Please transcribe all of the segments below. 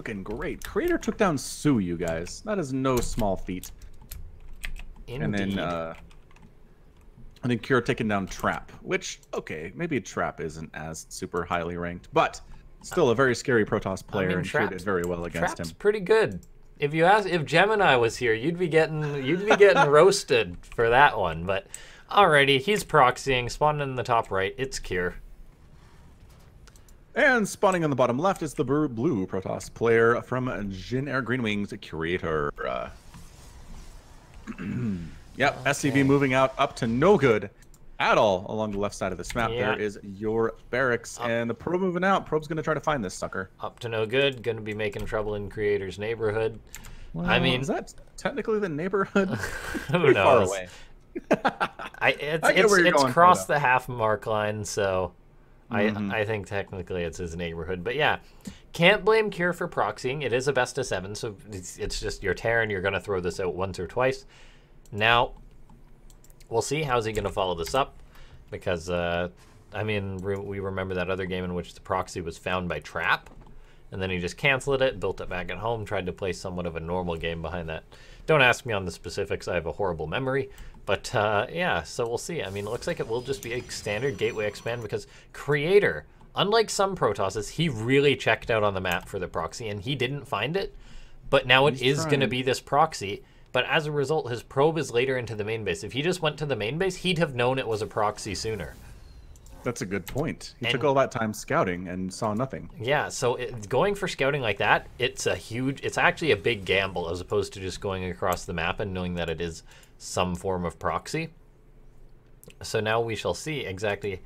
looking great. Creator took down Sue, you guys. That is no small feat. Indeed. And then, I think Cure taking down Trap, which, okay, maybe Trap isn't as super highly ranked, but still a very scary Protoss player, and Cure did very well against Trap's him. pretty good. If you ask, if Gemini was here, you'd be getting roasted for that one. But alrighty, he's proxying, spawning in the top right. It's Cure. And spawning on the bottom left is the blue Protoss player from Jin Air Greenwings Curator. Yep, okay. SCV moving out up to no good at all along the left side of this map. Yeah. There is your barracks, and the probe moving out. Probe's going to try to find this sucker. Up to no good. Going to be making trouble in Creator's neighborhood. Well, I mean, is that technically the neighborhood? Who knows? Far away. It's crossed the half mark line, so I think technically it's his neighborhood. But yeah, can't blame Cure for proxying. It is a best of 7, so it's just your Terran. You're going to throw this out once or twice. Now, we'll see. How's he going to follow this up? Because, I mean, we remember that other game in which the proxy was found by Trap, and then he just canceled it, built it back at home, tried to play somewhat of a normal game behind that. Don't ask me on the specifics. I have a horrible memory. But, yeah, so we'll see. I mean, it looks like it will just be a standard gateway expand because Creator, unlike some Protosses, he really checked out on the map for the proxy, and he didn't find it. But now it is going to be this proxy. But as a result, his probe is later into the main base. If he just went to the main base, he'd have known it was a proxy sooner. That's a good point. He took all that time scouting and saw nothing. Yeah, so going for scouting like that, it's actually a big gamble as opposed to just going across the map and knowing that it is some form of proxy. So now we shall see exactly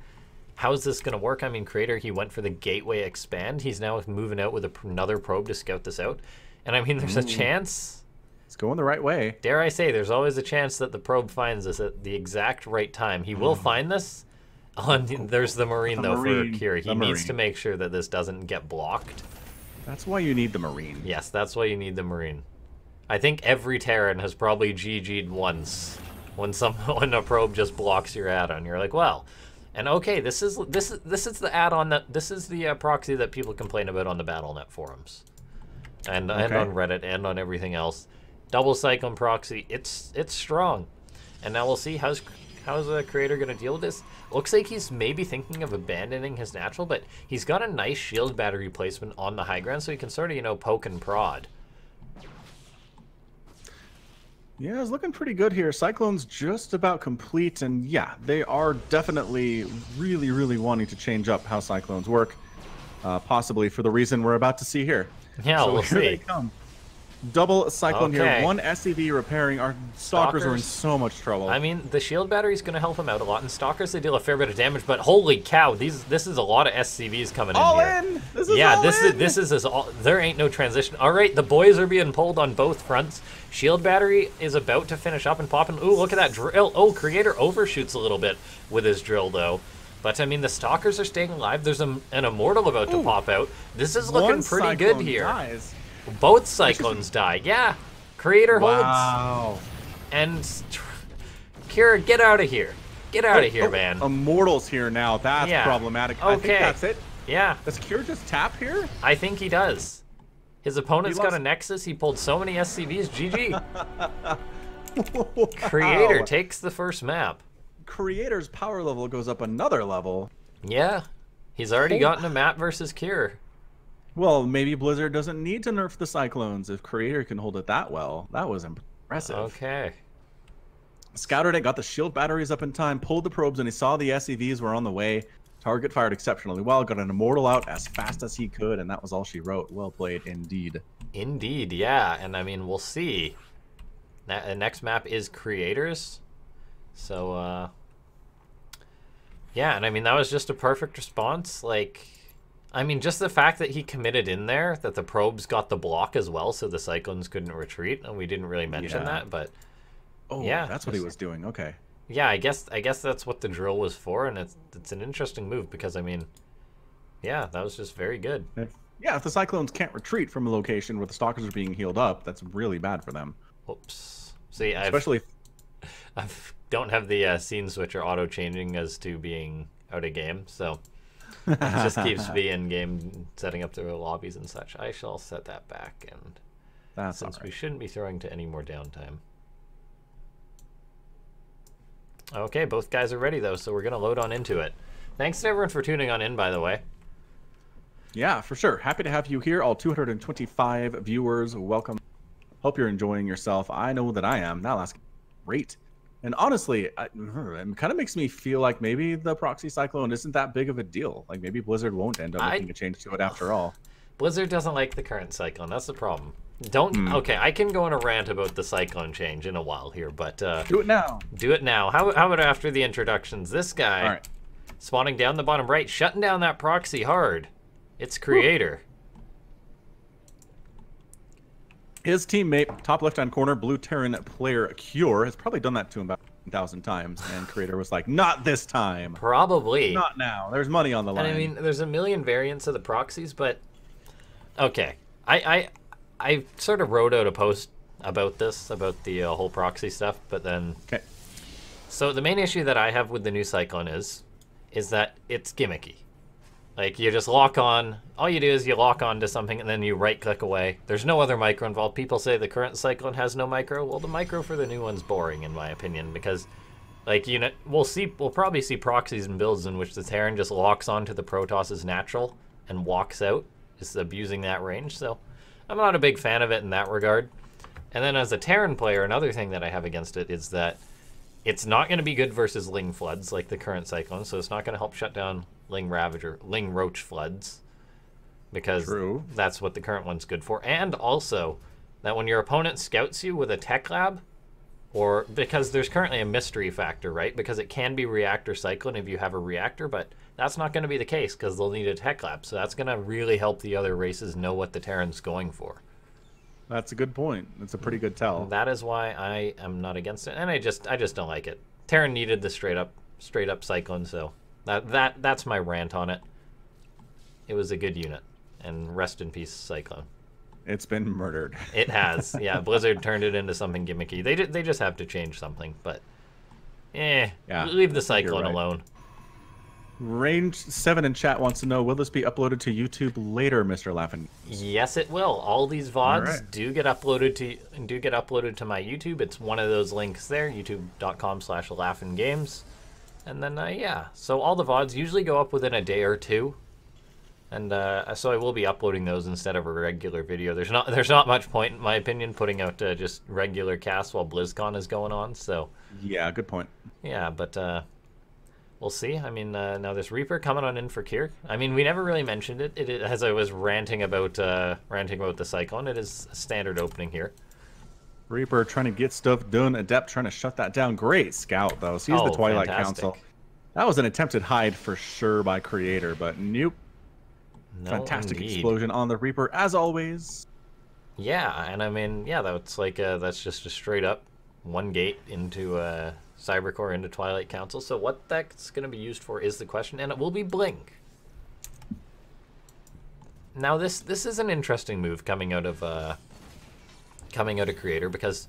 how is this going to work. I mean, Creator, he went for the gateway expand. He's now moving out with another probe to scout this out. And I mean, there's a chance... It's going the right way. Dare I say, there's always a chance that the probe finds this at the exact right time. He will find this. There's the Marine, though, for Cure. He needs to make sure that this doesn't get blocked. That's why you need the Marine. Yes, that's why you need the Marine. I think every Terran has probably GG'd once when a probe just blocks your add-on. You're like, well, and okay, this is the add-on this is the proxy that people complain about on the BattleNet forums, and on Reddit and on everything else. Double Cyclone proxy, it's strong. And now we'll see how's the Creator going to deal with this. Looks like he's maybe thinking of abandoning his natural, but he's got a nice shield battery placement on the high ground, so he can sort of, you know, poke and prod. Yeah, it's looking pretty good here. Cyclone's just about complete, and yeah, they are definitely really, really wanting to change up how Cyclones work, possibly for the reason we're about to see here. Yeah, so we'll see. They come. Double Cyclone here. One SCV repairing. Our Stalkers are in so much trouble. I mean, the shield battery is going to help him out a lot. And Stalkers, they deal a fair bit of damage. But holy cow, this is a lot of SCVs coming in here. All in! This is all. There ain't no transition. All right, the boys are being pulled on both fronts. Shield battery is about to finish up and popping. Ooh, look at that drill. Oh, Creator overshoots a little bit with his drill, though. But, I mean, the Stalkers are staying alive. There's an Immortal about to pop out. This is looking pretty good here. Dies. Both Cyclones die. Yeah. Creator holds. Wow. And Cure, get out of here. Get out of here, man. Immortal's here now. That's problematic. Okay. I think that's it. Yeah. Does Cure just tap here? I think he does. His opponent's got a Nexus. He pulled so many SCVs. GG. Wow. Creator takes the first map. Creator's power level goes up another level. Yeah. He's already gotten a map versus Cure. Well, maybe Blizzard doesn't need to nerf the Cyclones if Creator can hold it that well. That was impressive. Okay. Scouted it, got the shield batteries up in time, pulled the probes, and he saw the SCVs were on the way. Target fired exceptionally well, got an Immortal out as fast as he could, and that was all she wrote. Well played, indeed. Indeed, yeah. And I mean, we'll see. The next map is Creators. So, yeah, and I mean, that was just a perfect response. Like, I mean, just the fact that he committed in there, that the probes got the block as well, so the Cyclones couldn't retreat, and we didn't really mention that, but... Oh, yeah, that's what he was doing, okay. Yeah, I guess that's what the drill was for, and it's an interesting move, because, I mean, yeah, that was just very good. Yeah, if the Cyclones can't retreat from a location where the Stalkers are being healed up, that's really bad for them. Oops. See, especially... I don't have the scene switcher auto-changing as to being out of game, so... It just keeps me in game setting up the lobbies and such. I shall set that back, and That's since all we right. shouldn't be throwing to any more downtime. Okay, both guys are ready though, so we're gonna load on into it. Thanks to everyone for tuning on in, by the way. Yeah, for sure. Happy to have you here, all 225 viewers. Welcome. Hope you're enjoying yourself. I know that I am. That last great. And honestly, it kind of makes me feel like maybe the proxy cyclone isn't that big of a deal. Like maybe Blizzard won't end up making a change to it after all. Blizzard doesn't like the current cyclone. That's the problem. Okay, I can go on a rant about the cyclone change in a while here, but Do it now. do it now. How about after the introductions? This guy, All right. spawning down the bottom right, shutting down that proxy hard. It's Creator. His teammate, top left-hand corner, Blue Terran player Cure, has probably done that to him about 1,000 times, and Creator was like, not this time. Probably. Not now. There's money on the line. And I mean, there's a million variants of the proxies, but okay. I sort of wrote out a post about this, about the whole proxy stuff, but then... Okay. So the main issue that I have with the new Cyclone is that it's gimmicky. Like, you just lock on, all you do is you lock on to something and then you right-click away. There's no other micro involved. People say the current Cyclone has no micro. Well, the micro for the new one's boring, in my opinion, because, like, you know, we'll probably see proxies and builds in which the Terran just locks onto the Protoss's natural and walks out, just abusing that range, so I'm not a big fan of it in that regard. And then as a Terran player, another thing that I have against it is that it's not going to be good versus Ling Floods like the current Cyclone, so it's not going to help shut down Ling Ravager, Ling Roach Floods, because that's what the current one's good for. And also, that when your opponent scouts you with a tech lab, or because there's currently a mystery factor, right? Because it can be reactor Cyclone if you have a reactor, but that's not going to be the case because they'll need a tech lab. So that's going to really help the other races know what the Terran's going for. That's a good point. That's a pretty good tell. That is why I am not against it, and I just don't like it. Terran needed the straight up Cyclone, so that's my rant on it. It was a good unit, and rest in peace, Cyclone. It's been murdered. It has, yeah. Blizzard turned it into something gimmicky. They just have to change something, but yeah, leave the Cyclone alone. Range 7 in chat wants to know, will this be uploaded to YouTube later, Mr. LaughNgamez? Yes, it will. All these VODs do get uploaded to my YouTube. It's one of those links there, youtube.com/LaughNgamez. And then yeah, so all the VODs usually go up within a day or two. And so I will be uploading those instead of a regular video. There's not much point, in my opinion, putting out just regular casts while BlizzCon is going on. So yeah, good point. Yeah, but we'll see. I mean, now this Reaper coming on in for Kier. I mean, we never really mentioned it. As I was ranting about the Cyclone, it is a standard opening here. Reaper trying to get stuff done. Adept trying to shut that down. Great scout though. Sees the Twilight Council. That was an attempted hide for sure by Creator, but nope. No, fantastic explosion on the Reaper as always. Yeah, and I mean, yeah, that's like that's just a straight up one gate into Cybercore into Twilight Council. So what that's going to be used for is the question, and it will be Blink. Now this is an interesting move coming out of Creator, because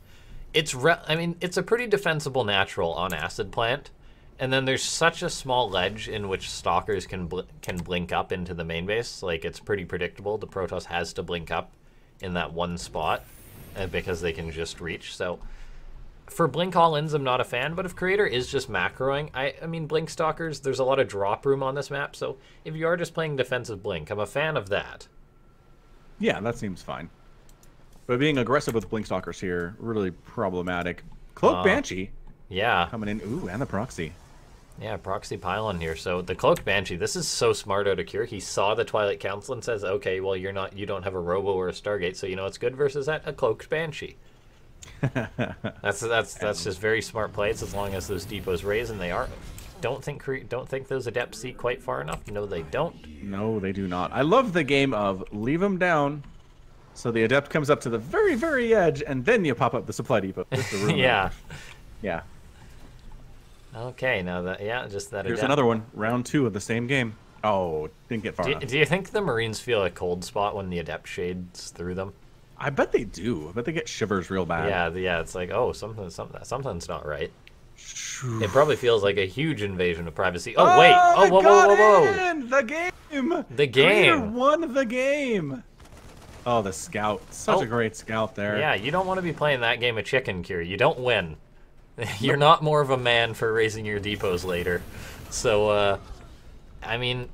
it's it's a pretty defensible natural on Acid Plant. And then there's such a small ledge in which Stalkers can blink up into the main base. Like, it's pretty predictable. The Protoss has to blink up in that one spot because they can just reach. So for blink all-ins, I'm not a fan. But if Creator is just macroing, I mean, blink Stalkers, there's a lot of drop room on this map. So if you are just playing defensive blink, I'm a fan of that. Yeah, that seems fine. But being aggressive with blink Stalkers here, really problematic. Cloak Banshee. Yeah. Coming in. Ooh, and the proxy. Yeah, proxy pylon here. So the Cloaked Banshee, this is so smart out of Cure. He saw the Twilight Council and says, okay, well, you don't have a Robo or a Stargate, so you know it's good versus that? A Cloaked Banshee. That's just very smart plays as long as those depots raise, and they are. Don't think those Adepts see quite far enough. No, they don't. No, they do not. I love the game of leave them down, so the Adept comes up to the very, very edge, and then you pop up the supply depot. Yeah. Yeah. Okay, now that, just that. Here's another one. Round 2 of the same game. Oh, didn't get far enough. Do you think the Marines feel a cold spot when the Adept shades through them? I bet they do. I bet they get shivers real bad. Yeah, it's like, oh, something's not right. It probably feels like a huge invasion of privacy. Oh, wait. Oh, Oh, whoa, whoa, whoa, whoa. in! The game! The Creator game. won the game! Oh, the scout. Such a great scout there. Yeah, you don't want to be playing that game of chicken, Cure. You don't win. You're not more of a man for raising your depots later. So, I mean,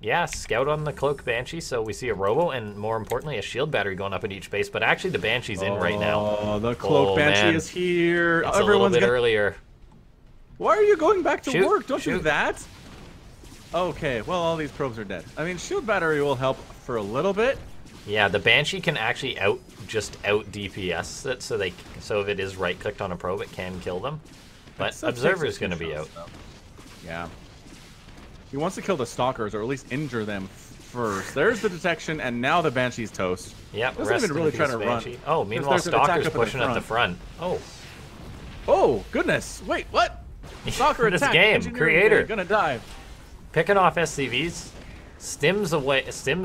yeah, scout on the Cloak Banshee, so we see a Robo, and more importantly, a shield battery going up at each base, but actually the Banshee's in right now. Oh, the Cloak Banshee is here. It's Everyone's a little bit earlier. Why are you going back to work? Don't shoot. do that. Okay, well, all these probes are dead. I mean, shield battery will help for a little bit. Yeah, the Banshee can actually just out DPS it, so if it is right-clicked on a probe, it can kill them. But Observer's going to be out. Yeah. He wants to kill the Stalkers, or at least injure them first. There's the detection, and now the Banshee's toast. Yep, doesn't even really try to run. Oh, meanwhile, Stalker's pushing at the front. Oh. Oh, goodness. Wait, what? Stalker attack. This game, Creator. Gonna die. Picking off SCVs. Stims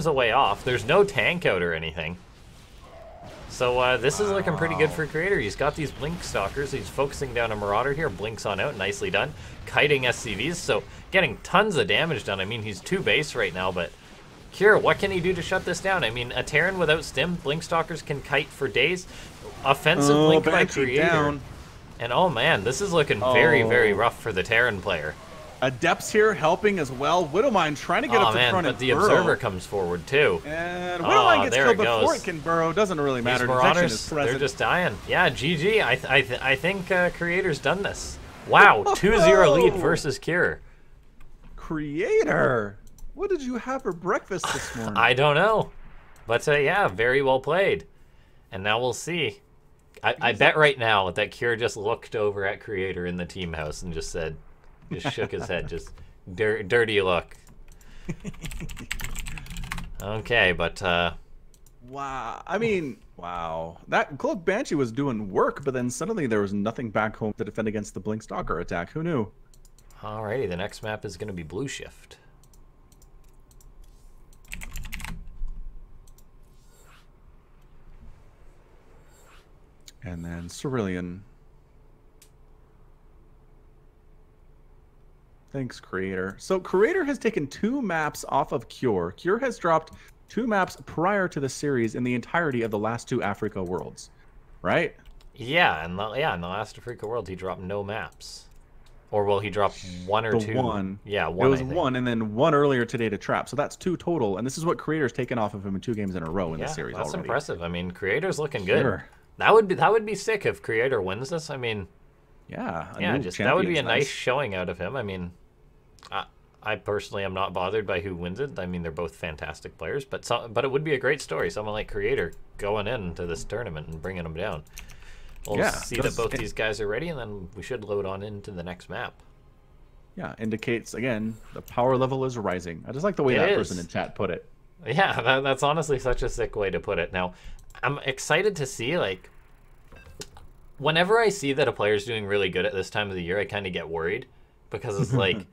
away off. There's no tank out or anything. So this is looking pretty good for Creator. He's got these Blink Stalkers. He's focusing down a Marauder here. Blinks on out. Nicely done. Kiting SCVs. So getting tons of damage done. I mean, he's 2 base right now, but Cure, what can he do to shut this down? I mean, a Terran without Stim, Blink Stalkers can kite for days. Offensive Blink by Creator. Down. And oh man, this is looking very, very rough for the Terran player. Adepts here helping as well. Widowmine trying to get up to front but the Observer comes forward too. And Widowmine gets killed before it can burrow. Doesn't really matter. Marauders, is they're just dying. Yeah, GG. I think Creator's done this. Wow, 2-0 lead versus Cure. Creator, what did you have for breakfast this morning? I don't know. But yeah, very well played. And now we'll see. I bet right now that Cure just looked over at Creator in the team house and just said, just shook his head, just dirty look. Okay, but wow. I mean, wow. That Cloak Banshee was doing work, but then suddenly there was nothing back home to defend against the Blink Stalker attack. Who knew? Alrighty, the next map is going to be Blue Shift. And then Cerulean. Thanks, Creator. So Creator has taken 2 maps off of Cure. Cure has dropped 2 maps prior to the series in the entirety of the last 2 Afreeca worlds, right? Yeah, in the last Afreeca world, he dropped no maps. Or will he drop 1 or 2? One. Yeah, 1. It was 1, and then 1 earlier today to Trap. So that's 2 total, and this is what Creator's taken off of him in 2 games in a row in the series that's already. Impressive. I mean, Creator's looking good. That would be sick if Creator wins this. I mean, yeah, that would be a nice showing out of him. I mean, I personally am not bothered by who wins it. I mean, they're both fantastic players, but it would be a great story. Someone like Creator going into this tournament and bringing them down. We'll see that both these guys are ready, and then we should load on into the next map. Yeah, indicates, again, the power level is rising. I just like the way that person in chat put it. Yeah, that's honestly such a sick way to put it. Now, I'm excited to see, like, whenever I see that a player's doing really good at this time of the year, I kind of get worried. Because it's like,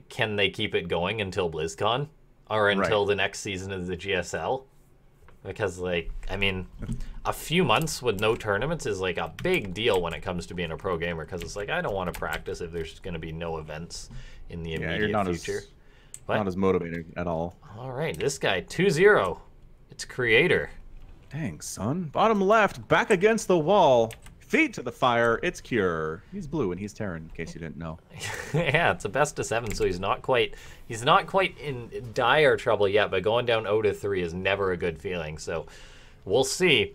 can they keep it going until BlizzCon? Or until the next season of the GSL? Because, like, I mean, a few months with no tournaments is, like, a big deal when it comes to being a pro gamer. Because it's like, I don't want to practice if there's going to be no events in the immediate future. Not as motivating at all. All right, this guy, 2-0. It's Creator. Dang, son. Bottom left, back against the wall. Feet to the fire, it's Cure. He's blue and he's Terran, in case you didn't know. Yeah, it's a best of 7, so he's not quite in dire trouble yet, but going down 0-3 is never a good feeling. So we'll see.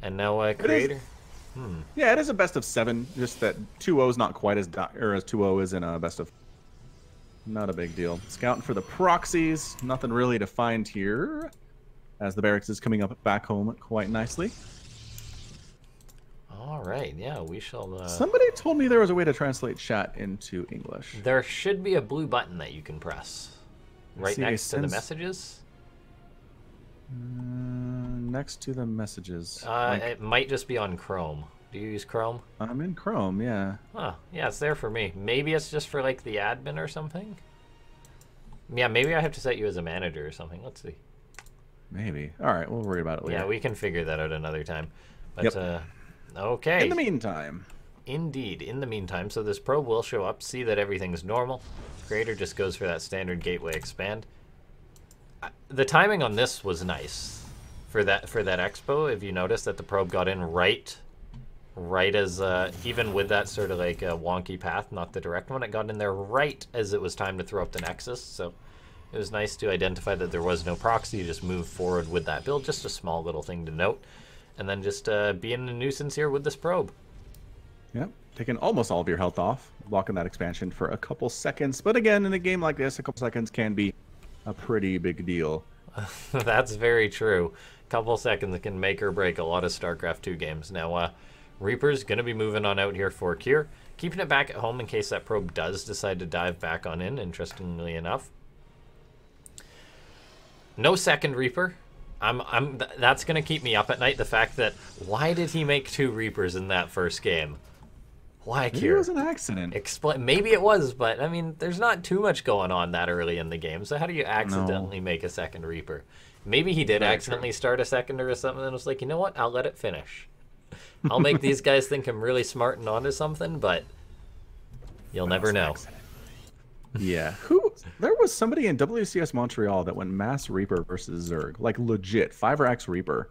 And now Creator. Yeah, it is a best of 7. Just that 2-0 is not quite as dire as 2-0 is in a best of. Not a big deal. Scouting for the proxies. Nothing really to find here, as the barracks is coming up back home quite nicely. All right, yeah, we shall... Somebody told me there was a way to translate chat into English. There should be a blue button that you can press. Right next to the messages? Next to the messages. It might just be on Chrome. Do you use Chrome? I'm in Chrome, yeah. Oh, yeah, it's there for me. Maybe it's just for, like, the admin or something? Yeah, maybe I have to set you as a manager or something. Let's see. Maybe. All right, we'll worry about it later. Yeah, we can figure that out another time. But, okay. In the meantime. Indeed. In the meantime, so this probe will show up, see that everything's normal. Creator just goes for that standard gateway expand. The timing on this was nice for that expo. If you notice that the probe got in right as even with that sort of like a wonky path, not the direct one, it got in there right as it was time to throw up the Nexus. So it was nice to identify that there was no proxy, just move forward with that build. Just a small little thing to note. And then just being a nuisance here with this probe. Yep, taking almost all of your health off, blocking that expansion for a couple seconds. But again, in a game like this, a couple seconds can be a pretty big deal. That's very true. A couple seconds can make or break a lot of StarCraft 2 games. Now, Reaper's going to be moving on out here for Cure, keeping it back at home in case that probe does decide to dive back on in, interestingly enough. No second Reaper. That's going to keep me up at night, the fact that, why did he make 2 Reapers in that first game? Why, Cure? Maybe it was an accident. Maybe it was, but, I mean, there's not too much going on that early in the game, so how do you accidentally make a second Reaper? Maybe he did accidentally start a seconder or something and was like, you know what, I'll let it finish. I'll make these guys think I'm really smart and onto something, but you'll never know. Yeah. There was somebody in WCS Montreal that went mass Reaper versus Zerg. Like legit. 5x Reaper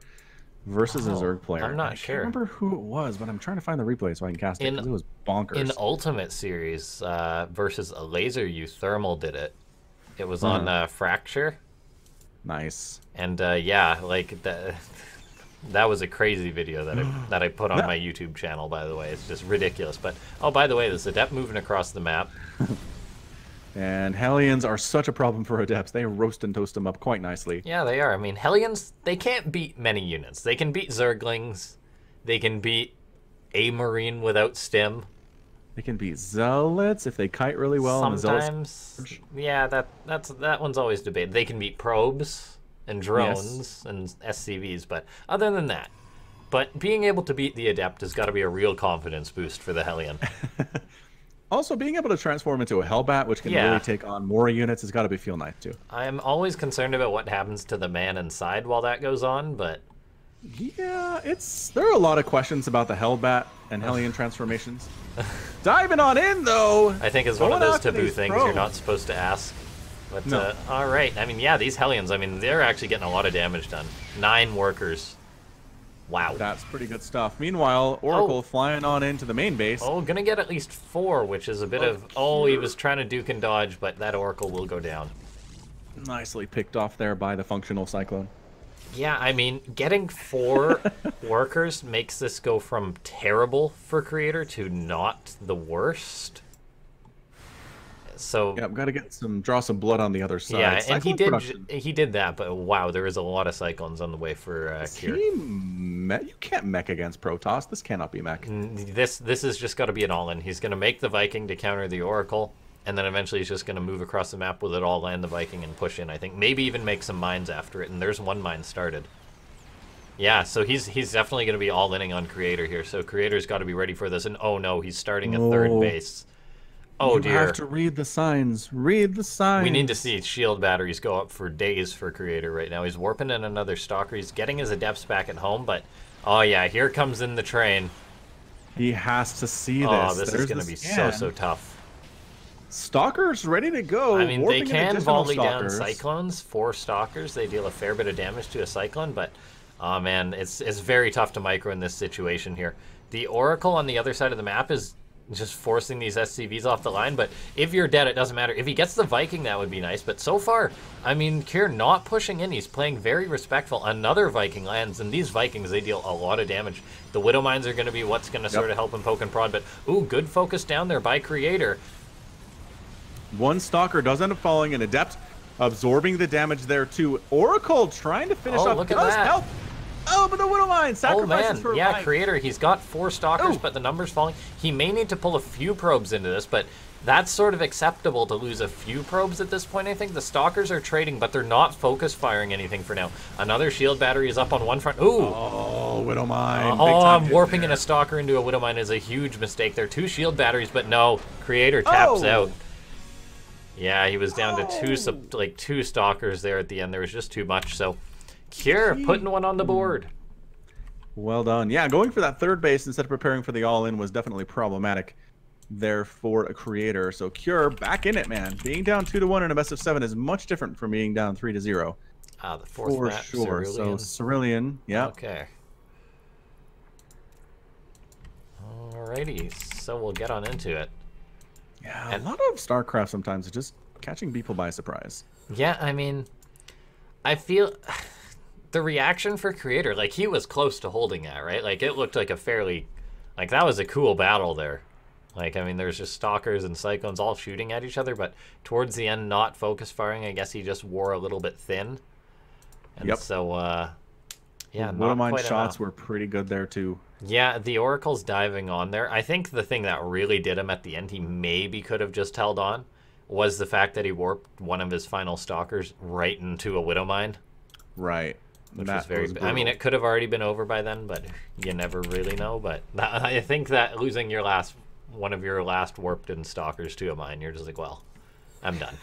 versus a Zerg player. I'm not sure. I can't remember who it was, but I'm trying to find the replay so I can cast it because it was bonkers. In Ultimate Series versus a Laser U, Thermal did it. It was on Fracture. Nice. And yeah, like that was a crazy video that I put on my YouTube channel, by the way. It's just ridiculous. But, oh, by the way, there's Adept moving across the map. And Hellions are such a problem for Adepts. They roast and toast them up quite nicely. Yeah, they are. I mean, Hellions, they can't beat many units. They can beat Zerglings. They can beat a Marine without stim. They can beat Zealots if they kite really well. Sometimes. Yeah, that one's always debated. They can beat probes and drones and SCVs, but other than that. But being able to beat the Adept has got to be a real confidence boost for the Hellion. Also, being able to transform into a Hellbat, which can really take on more units, has got to feel nice, too. I'm always concerned about what happens to the man inside while that goes on, but... Yeah, there are a lot of questions about the Hellbat and Hellion transformations. Diving on in, though! I think it's one of those taboo things you're not supposed to ask. But, no. All right. I mean, yeah, these Hellions, I mean, they're actually getting a lot of damage done. 9 workers. Wow. That's pretty good stuff. Meanwhile, Oracle flying on into the main base. Oh, gonna get at least 4, which is a bit of... Oh, he was trying to duke and dodge, but that Oracle will go down. Nicely picked off there by the functional Cyclone. Yeah, I mean, getting 4 workers makes this go from terrible for Creator to not the worst. So yeah, I've got to draw some blood on the other side. Yeah, and he did that, but wow, there is a lot of Cyclones on the way for Kier. You can't mech against Protoss. This cannot be mech. This has just got to be an all-in. He's going to make the Viking to counter the Oracle, and then eventually he's just going to move across the map with it all, land the Viking, and push in. I think maybe even make some mines after it, and there's 1 mine started. Yeah, so he's definitely going to be all-inning on Creator here. So Creator's got to be ready for this, and oh no, he's starting a 3rd base. Oh dear. You have to read the signs. Read the signs. We need to see shield batteries go up for days for Creator right now. He's warping in another Stalker. He's getting his Adepts back at home, but oh yeah, here comes in the train. He has to see this. Oh, this is going to be so tough. Stalkers ready to go. I mean, they can volley down Cyclones. 4 Stalkers. They deal a fair bit of damage to a Cyclone, but oh man, it's very tough to micro in this situation here. The Oracle on the other side of the map is just forcing these SCVs off the line, but if you're dead, it doesn't matter. If he gets the Viking, that would be nice, but so far, I mean, Kier not pushing in. He's playing very respectful. Another Viking lands, and these Vikings, they deal a lot of damage. The Widow Mines are going to be what's going to sort of help him poke and prod, but ooh, good focus down there by Creator. 1 Stalker does end up falling, an Adept absorbing the damage there too. Oracle trying to finish up. Look at that. Help. Oh, but the Widow Mine sacrifices for yeah, Creator, he's got 4 Stalkers, but the number's falling. He may need to pull a few probes into this, but that's sort of acceptable to lose a few probes at this point, I think. The Stalkers are trading, but they're not focus firing anything for now. Another shield battery is up on one front. Ooh! Oh, Widow Mine. Warping in a Stalker into a Widow Mine is a huge mistake. There are 2 shield batteries, but no, Creator taps out. Yeah, he was down to 2 Stalkers there at the end. There was just too much, so Kier putting one on the board. Well done. Yeah, going for that third base instead of preparing for the all-in was definitely problematic there for a creator. So Cure back in it, man. Being down 2-1 in a best of 7 is much different from being down 3-0. The fourth for map, sure. Cerulean. So Cerulean, yeah. Okay. Alrighty, so we'll get on into it. Yeah, a lot of StarCraft sometimes is just catching people by surprise. Yeah, I mean, I feel the reaction for Creator, like he was close to holding that, right? Like it looked like a fairly, like that was a cool battle there. Like, I mean, there's just Stalkers and Cyclones all shooting at each other, but towards the end, not focus firing. I guess he just wore a little bit thin. And so, yeah, not Widowmine quite shots were pretty good there, too. Yeah, the Oracle's diving on there. I think the thing that really did him at the end, he maybe could have just held on, was the fact that he warped one of his final Stalkers right into a Widowmine. Right. Which was very... I mean, it could have already been over by then, but you never really know. But I think that losing your one of your last warped in Stalkers to a mine, you're just like, well, I'm done.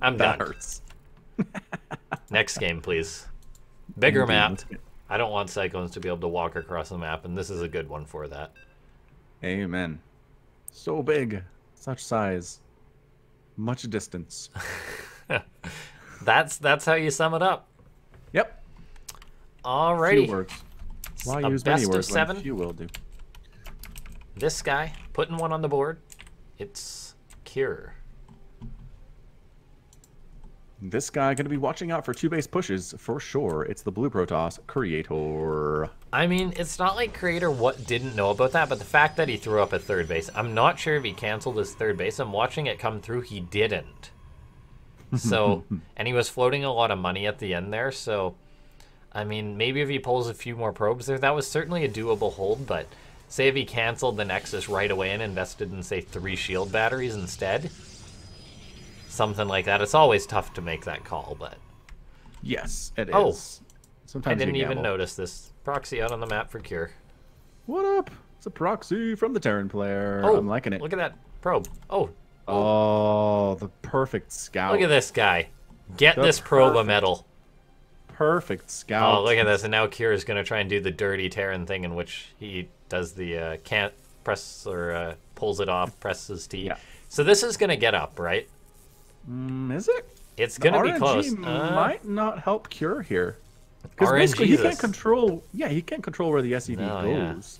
I'm done. That hurts. Next game, please. Bigger map. I don't want Cyclones to be able to walk across the map, and this is a good one for that. Amen. So big. Such size. Much distance. That's how you sum it up. Yep. Alrighty. Few words. Why use many words when few will do? This guy, putting one on the board, it's Cure. This guy going to be watching out for 2-base pushes for sure. It's the Blue Protoss Creator. I mean, it's not like Creator didn't know about that, but the fact that he threw up a third base, I'm not sure if he canceled his third base. I'm watching it come through. He didn't. So, and he was floating a lot of money at the end there. So, I mean, maybe if he pulls a few more probes there, that was certainly a doable hold. But say if he canceled the Nexus right away and invested in, say, 3 shield batteries instead. Something like that. It's always tough to make that call, but... Yes, it is. Sometimes I didn't even notice this. Proxy out on the map for Cure. What up? It's a proxy from the Terran player. Oh, I'm liking it. Look at that probe. Oh, the perfect scout. Look at this guy. Get this probe a medal. Perfect scout. Oh, look at this. And now Cure is going to try and do the dirty Terran thing in which he does the can't press or pulls it off, presses T. Yeah. So this is going to get up, right? Is it? It's going to be close. Might not help Cure here. Because basically he can't control. Yeah, he can't control where the SCV goes.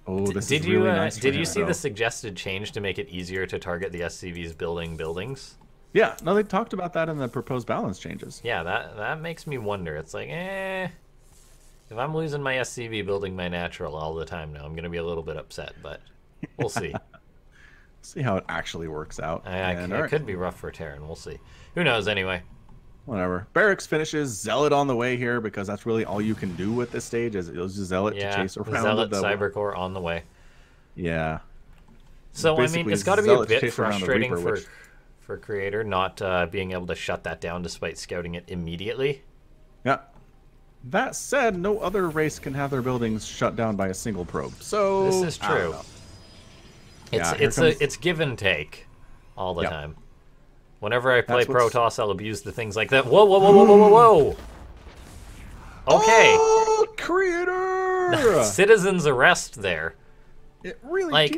Yeah. Oh, this is really nice. Did you see the suggested change to make it easier to target the SCVs building buildings? Yeah, no, they talked about that in the proposed balance changes. Yeah, that makes me wonder. It's like, if I'm losing my SCV building my natural all the time now, I'm going to be a little bit upset, but we'll see. See how it actually works out. It could be rough for Terran. We'll see. Who knows anyway. Whatever. Barracks finishes. Zealot on the way here because that's really all you can do at this stage is use Zealot to chase around. Zealot Cybercore on the way. Yeah. So, I mean, it's got to be a bit frustrating for Creator not being able to shut that down despite scouting it immediately. Yeah. That said, no other race can have their buildings shut down by a single probe. So this is true. It's give and take all the time. Whenever I play Protoss, I'll abuse the things like that. Whoa, whoa, whoa, whoa, whoa, whoa, whoa! Okay. Oh, Creator! Citizen's arrest there. It really like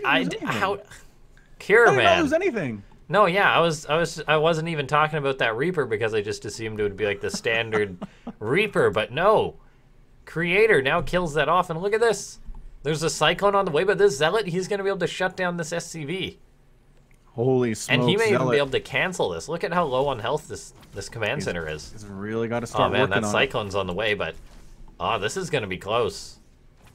Cure, man. I didn't lose anything. No, yeah, I wasn't even talking about that Reaper because I just assumed it would be like the standard Reaper, but no. Creator now kills that off, and look at this. There's a Cyclone on the way, but this Zealot, he's going to be able to shut down this SCV. Holy smokes, and he may even be able to cancel this. Look at how low on health this command center is. He's really got to start working on it. Oh man, that Cyclone's on the way, but this is going to be close.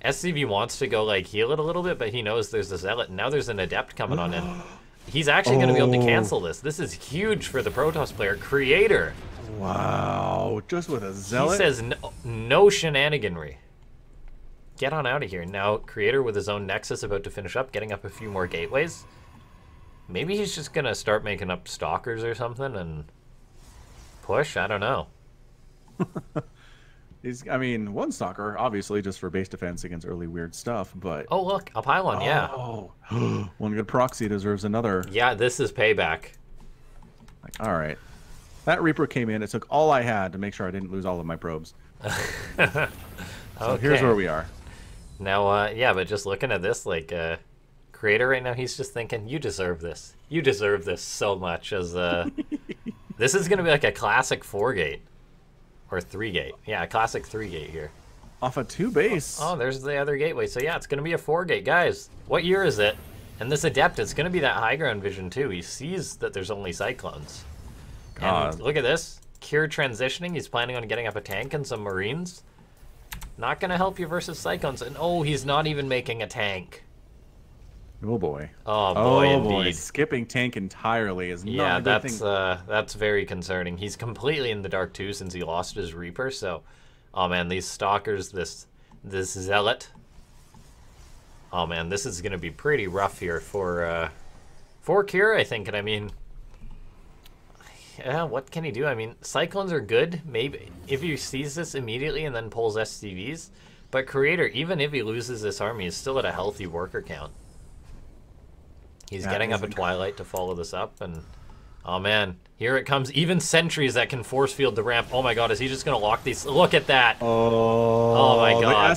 SCV wants to go like heal it a little bit, but he knows there's a Zealot, and now there's an Adept coming on in. He's actually going to be able to cancel this. This is huge for the Protoss player. Creator. Wow, just with a Zealot? He says no shenaniganry. Get on out of here. Now, Creator with his own Nexus about to finish up, getting up a few more gateways. Maybe he's just going to start making up Stalkers or something and push? I don't know. I mean, one Stalker, obviously, just for base defense against early weird stuff, but... Oh, look, a pylon, yeah. Oh, one good proxy deserves another. Yeah, this is payback. Like, all right. That Reaper came in. It took all I had to make sure I didn't lose all of my probes. So here's where we are. Now, yeah, but just looking at this, like, Creator right now, he's just thinking, you deserve this. You deserve this so much. As this is going to be like a classic 4-gate. Or 3-gate. Yeah, a classic 3-gate here. Off a 2 base. Oh, there's the other gateway. So yeah, it's going to be a 4-gate. Guys, what year is it? And this Adept, it's going to be that high ground vision too. He sees that there's only Cyclones. God. And look at this. Cure transitioning. He's planning on getting up a tank and some Marines. Not going to help you versus Cyclones. And oh, he's not even making a tank. Oh boy. Oh boy, indeed. Boy. Skipping tank entirely is not a good thing. That's very concerning. He's completely in the dark too since he lost his Reaper. So, oh man, these Stalkers, this Zealot. Oh man, this is gonna be pretty rough here for Cure, I think. And I mean, yeah, what can he do? I mean, Cyclones are good. Maybe if he sees this immediately and then pulls SCVs. But Creator, even if he loses this army, is still at a healthy worker count. He's getting up a Twilight to follow this up, and oh man, here it comes. Even sentries that can force field the ramp. Oh my god, is he just gonna lock these? Look at that! Oh my god.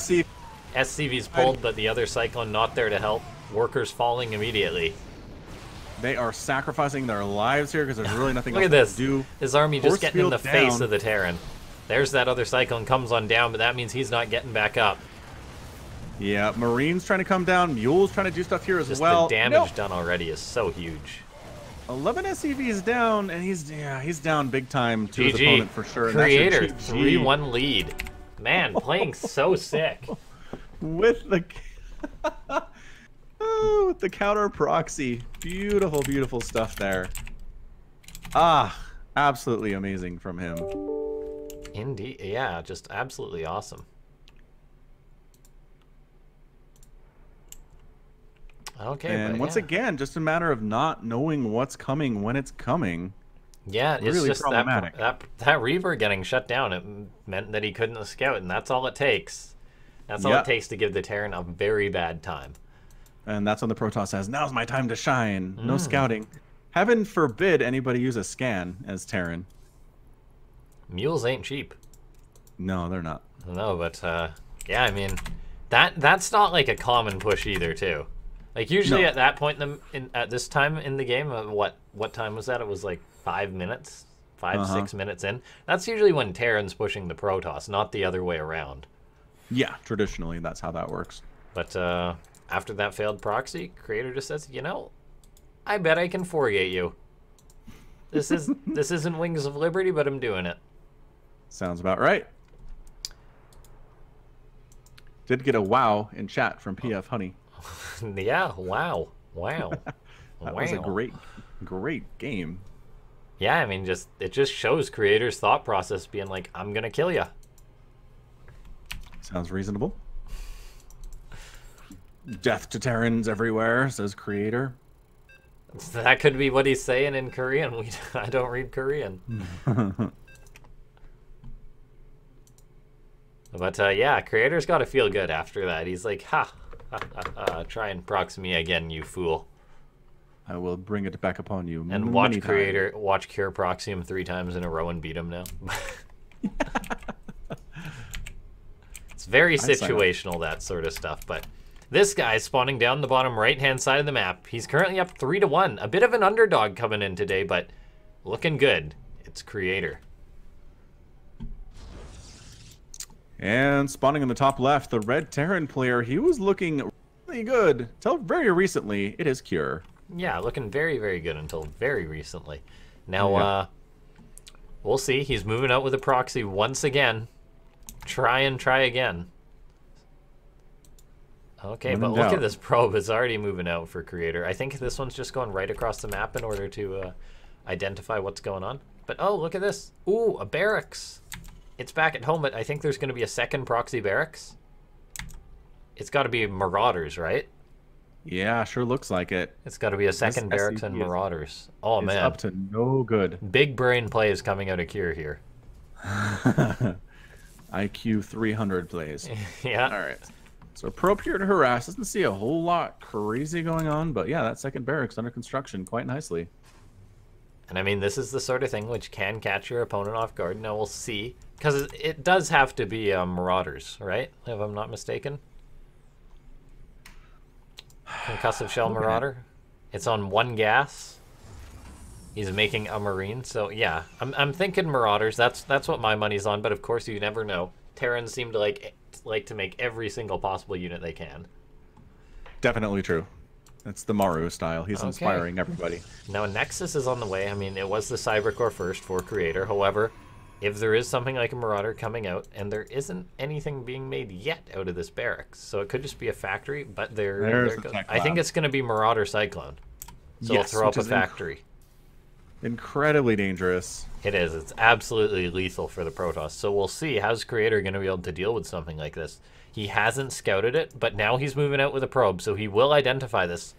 SCV's pulled, but the other Cyclone not there to help. Workers falling immediately. They are sacrificing their lives here because there's really nothing else to do. His army just getting in the face of the Terran. There's that other Cyclone comes on down, but that means he's not getting back up. Yeah, Marines trying to come down. Mule's trying to do stuff here as well. The damage done already is so huge. 11 SCVs down, and he's down big time to his opponent for sure. Creator, 3-1 lead. Man, playing so sick. With the with the counter proxy. Beautiful, beautiful stuff there. Absolutely amazing from him. Indeed, yeah, just absolutely awesome. Okay, and once again, just a matter of not knowing what's coming when it's coming. Yeah, it's really just problematic. That Reaver getting shut down. It meant that he couldn't scout, and that's all it takes. That's all it takes to give the Terran a very bad time. And that's when the Protoss says, "Now's my time to shine." No scouting. Heaven forbid anybody use a scan as Terran. Mules ain't cheap. No, they're not. No, but yeah, I mean, that's not like a common push either, too. Like usually at that point at this time in the game, what time was that? It was like 5 minutes, 6 minutes in. That's usually when Terran's pushing the Protoss, not the other way around. Yeah, traditionally that's how that works. But after that failed proxy, Creator just says, you know, I bet I can 4-gate you. This isn't Wings of Liberty, but I'm doing it. Sounds about right. Did get a wow in chat from PF Honey. Yeah, wow. That was a great game. Yeah, I mean, it just shows Creator's thought process being like, I'm gonna kill ya. Sounds reasonable. Death to Terrans everywhere, says Creator. That could be what he's saying in Korean. I don't read Korean. But yeah, Creator's got to feel good after that. He's like, ha. Try and prox me again, you fool. I will bring it back upon you. And watch Cure proxy him 3 times in a row and beat him now. It's very situational, that sort of stuff. But this guy's spawning down the bottom right-hand side of the map. He's currently up 3-1. A bit of an underdog coming in today, but looking good. It's Creator. And spawning in the top left, the red Terran player, he was looking really good till very recently. It is Cure. Yeah, looking very, very good until very recently. Now, we'll see. He's moving out with a proxy once again. Try again. Okay, but look at this probe. It's already moving out for Creator. I think this one's just going right across the map in order to identify what's going on. But, oh, look at this. Ooh, a barracks. It's back at home, but I think there's going to be a second proxy barracks. It's got to be Marauders, right? Yeah, sure looks like it. It's got to be a second barracks and Marauders. Oh, man. Up to no good. Big brain plays coming out of Cure here. IQ 300 plays. Yeah. All right. So probe here to harass. Doesn't see a whole lot crazy going on, but yeah, that second barracks under construction quite nicely. And I mean, this is the sort of thing which can catch your opponent off guard. Now we'll see. Because it does have to be Marauders, right? If I'm not mistaken. Concussive Shell Marauder. It's on 1 gas. He's making a Marine. So yeah, I'm thinking Marauders. That's what my money's on. But of course, you never know. Terrans seem to like to make every single possible unit they can. Definitely true. That's the Maru style. He's inspiring everybody. Now Nexus is on the way. I mean, it was the Cybercore first for Creator. However, if there is something like a Marauder coming out, and there isn't anything being made yet out of this barracks, so it could just be a factory, but I think it's going to be Marauder Cyclone. So we'll throw up a factory. Incredibly dangerous. It is. It's absolutely lethal for the Protoss. So we'll see. How's Creator going to be able to deal with something like this? He hasn't scouted it, but now he's moving out with a probe, so he will identify this.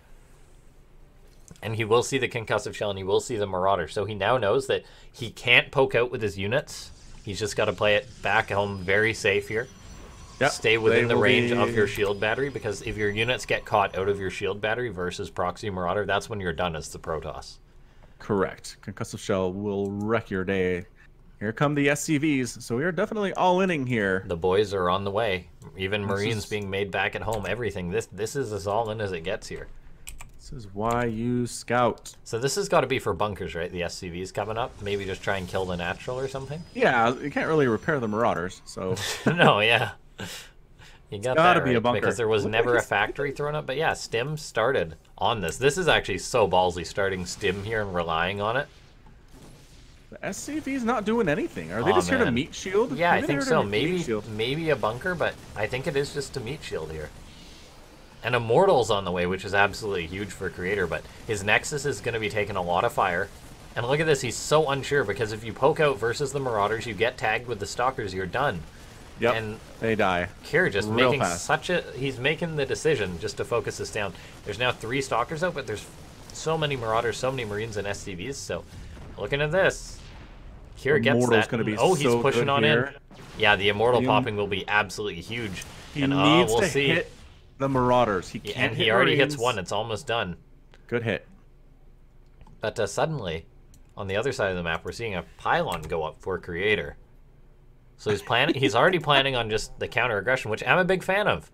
And he will see the Concussive Shell, and he will see the Marauder. So he now knows that he can't poke out with his units. He's just got to play it back home very safe here. Yep, stay within the range of your shield battery, because if your units get caught out of your shield battery versus Proxy Marauder, that's when you're done as the Protoss. Correct. Concussive Shell will wreck your day. Here come the SCVs, so we are definitely all inning here. The boys are on the way. Even Marines being made back at home, everything. This is as all in as it gets here. This is why you scout. So this has got to be for bunkers, right? The SCVs coming up. Maybe just try and kill the natural or something? Yeah, you can't really repair the Marauders, so... No, yeah. You got that right, be a bunker. Because there was never a factory thrown up. But yeah, Stim started on this. This is actually so ballsy, starting Stim here and relying on it. The SCV's not doing anything. Are they just here to meat shield? Yeah, I think so. Maybe a bunker, but I think it is just to meat shield here. And Immortal's on the way, which is absolutely huge for Creator, but his Nexus is going to be taking a lot of fire. And look at this, he's so unsure, because if you poke out versus the Marauders, you get tagged with the Stalkers, you're done. Yep, and they die. Kier just making such a... He's making the decision just to focus this down. There's now 3 Stalkers out, but there's so many Marauders, so many Marines and SCVs, so looking at this. Kier gets that. Gonna be he's pushing on in. Yeah, the Immortal popping will be absolutely huge. He needs to hit the Marauders. He can't and he already hits one. It's almost done. Good hit. But suddenly, on the other side of the map, we're seeing a pylon go up for Creator. So he's planning. He's already planning on just the counter aggression, which I'm a big fan of.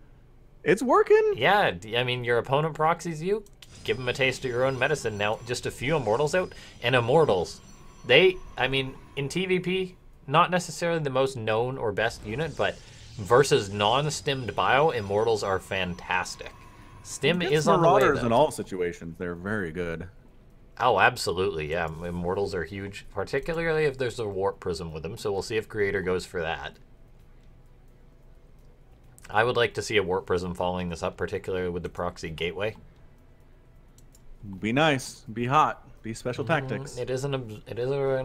It's working. Yeah, I mean, your opponent proxies you. Give him a taste of your own medicine. Now, just a few Immortals out, and Immortals. I mean, in TvP, not necessarily the most known or best unit, but versus non-stimmed bio, Immortals are fantastic. Stim is on the way, Marauders in all situations. They're very good. Oh, absolutely, yeah. Immortals are huge, particularly if there's a Warp Prism with them, so we'll see if Creator goes for that. I would like to see a Warp Prism following this up, particularly with the Proxy Gateway. Be nice. Be hot. Be special tactics. It is an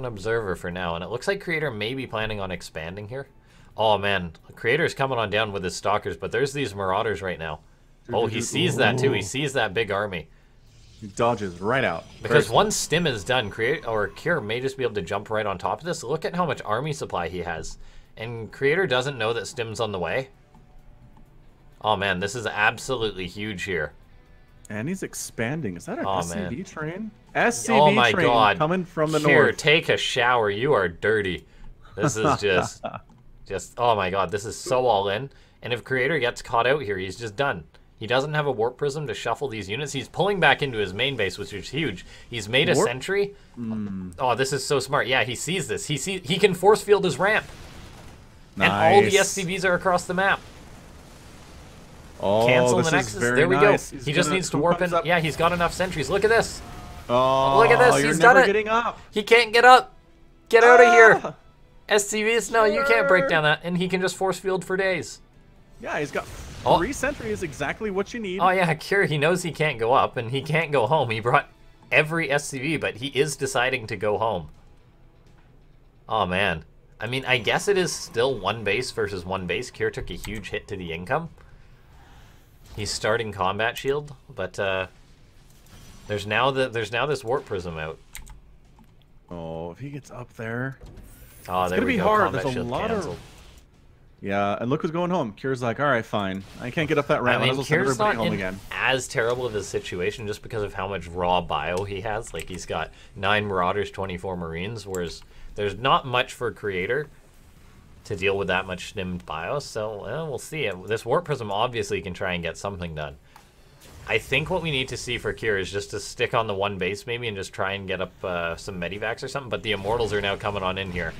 observer for now, and it looks like Creator may be planning on expanding here. Oh, man. Creator's coming on down with his Stalkers, but there's these Marauders right now. Oh, he sees that, too. He sees that big army. He dodges right out. Because once Stim is done, Kier may just be able to jump right on top of this. Look at how much army supply he has. And Creator doesn't know that Stim's on the way. Oh, man, this is absolutely huge here. And he's expanding. Is that an SCV train? SCV train coming from the north. Here, take a shower. You are dirty. This is just, oh my god, this is so all in. And if Creator gets caught out here, he's just done. He doesn't have a Warp Prism to shuffle these units. He's pulling back into his main base, which is huge. He's made a sentry. Oh, this is so smart. Yeah, he sees this. He can force field his ramp. Nice. And all the SCVs are across the map. Oh, cancel the Nexus. There we go. He just needs to warp in. Yeah, he's got enough sentries. Look at this. Oh, look at this. He's done it. Getting up. He can't get up. Get out of here. SCVs, no, you can't break down that. And he can just force field for days. Yeah, he's got 3 sentries, exactly what you need. Oh, yeah, Kier, he knows he can't go up and he can't go home. He brought every SCV, but he is deciding to go home. Oh, man. I mean, I guess it is still 1 base versus 1 base. Kier took a huge hit to the income. He's starting Combat Shield, but there's now this Warp Prism out. Oh, if he gets up there, oh, it's there gonna we be go. hard. Combat There's a Shield lot canceled. Yeah, and look who's going home. Kier's like, all right, fine. I can't get up that ramp. I mean, I'll send Kier's everybody not home in again. as terrible of a situation just because of how much raw bio he has. Like, he's got 9 Marauders, 24 Marines, whereas there's not much for Creator to deal with that much stimmed bio. So, well, we'll see. This Warp Prism obviously can try and get something done. I think what we need to see for Kier is just to stick on the one base maybe and just try and get up some Medivacs or something. But the Immortals are now coming on in here.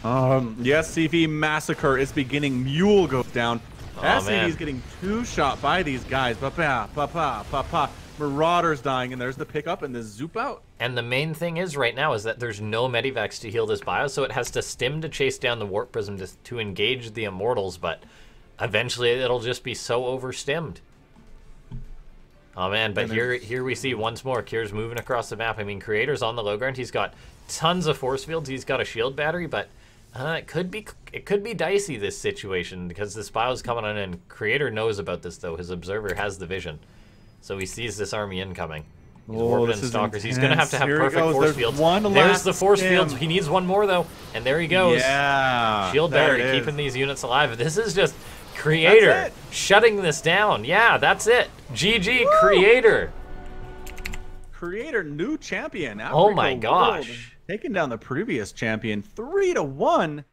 Yes, CV Massacre is beginning. Mule goes down. SCV is getting two-shot by these guys. Pa-pa. Marauders dying, and there's the pickup and the zoop out. And the main thing is right now is that there's no Medivacs to heal this bio, so it has to stim to chase down the Warp Prism to engage the Immortals, but eventually it'll just be so overstimmed. Oh man, but here we see once more, Kier's moving across the map. I mean, Creator's on the low ground. He's got tons of force fields. He's got a shield battery, but it could be dicey, this situation, because this bio's coming on in. Creator knows about this, though. His observer has the vision. So he sees this army incoming. He's warping in Stalkers. He's going to have perfect force fields. There's the force fields. He needs one more, though. And there he goes. Yeah. Shield battery keeping these units alive. This is just Creator shutting this down. Yeah, that's it. GG, Woo! Creator. Creator, new champion. Afreeca, oh my gosh. Taking down the previous champion 3-1.